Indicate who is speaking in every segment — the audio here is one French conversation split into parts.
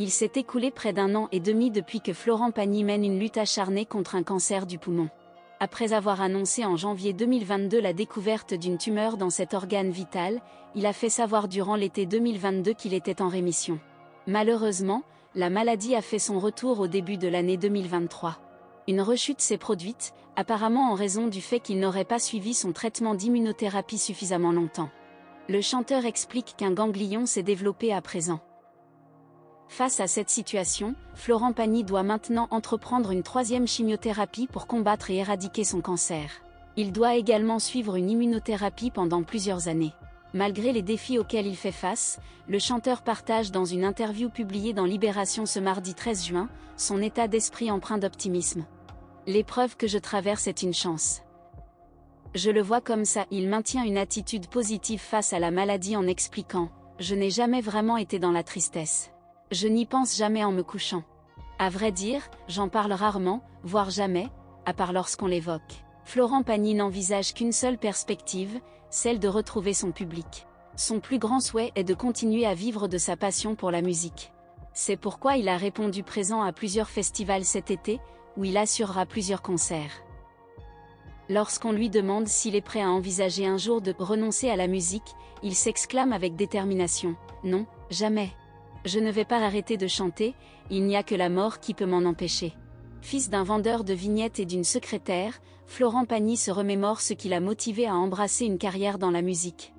Speaker 1: Il s'est écoulé près d'1 an et demi depuis que Florent Pagny mène une lutte acharnée contre un cancer du poumon. Après avoir annoncé en janvier 2022 la découverte d'une tumeur dans cet organe vital, il a fait savoir durant l'été 2022 qu'il était en rémission. Malheureusement, la maladie a fait son retour au début de l'année 2023. Une rechute s'est produite, apparemment en raison du fait qu'il n'aurait pas suivi son traitement d'immunothérapie suffisamment longtemps. Le chanteur explique qu'un ganglion s'est développé à présent. Face à cette situation, Florent Pagny doit maintenant entreprendre une 3e chimiothérapie pour combattre et éradiquer son cancer. Il doit également suivre une immunothérapie pendant plusieurs années. Malgré les défis auxquels il fait face, le chanteur partage dans une interview publiée dans Libération ce mardi 13 juin, son état d'esprit empreint d'optimisme. L'épreuve que je traverse est une chance. Je le vois comme ça, il maintient une attitude positive face à la maladie en expliquant « Je n'ai jamais vraiment été dans la tristesse. Je n'y pense jamais en me couchant. À vrai dire, j'en parle rarement, voire jamais, à part lorsqu'on l'évoque. » Florent Pagny n'envisage qu'une seule perspective, celle de retrouver son public. Son plus grand souhait est de continuer à vivre de sa passion pour la musique. C'est pourquoi il a répondu présent à plusieurs festivals cet été, où il assurera plusieurs concerts. Lorsqu'on lui demande s'il est prêt à envisager un jour de renoncer à la musique, il s'exclame avec détermination « Non, jamais. Je ne vais pas arrêter de chanter, il n'y a que la mort qui peut m'en empêcher. » Fils d'un vendeur de vignettes et d'une secrétaire, Florent Pagny se remémore ce qui l'a motivé à embrasser une carrière dans la musique.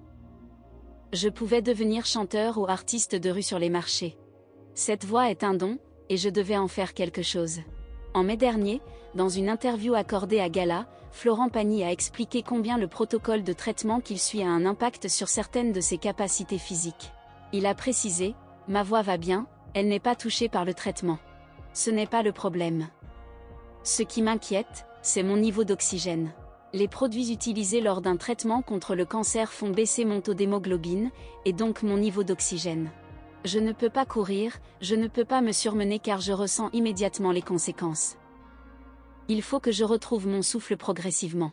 Speaker 1: Je pouvais devenir chanteur ou artiste de rue sur les marchés. Cette voix est un don, et je devais en faire quelque chose. En mai dernier, dans une interview accordée à Gala, Florent Pagny a expliqué combien le protocole de traitement qu'il suit a un impact sur certaines de ses capacités physiques. Il a précisé « Ma voix va bien, elle n'est pas touchée par le traitement. Ce n'est pas le problème. Ce qui m'inquiète, c'est mon niveau d'oxygène. Les produits utilisés lors d'un traitement contre le cancer font baisser mon taux d'hémoglobine, et donc mon niveau d'oxygène. Je ne peux pas courir, je ne peux pas me surmener car je ressens immédiatement les conséquences. Il faut que je retrouve mon souffle progressivement.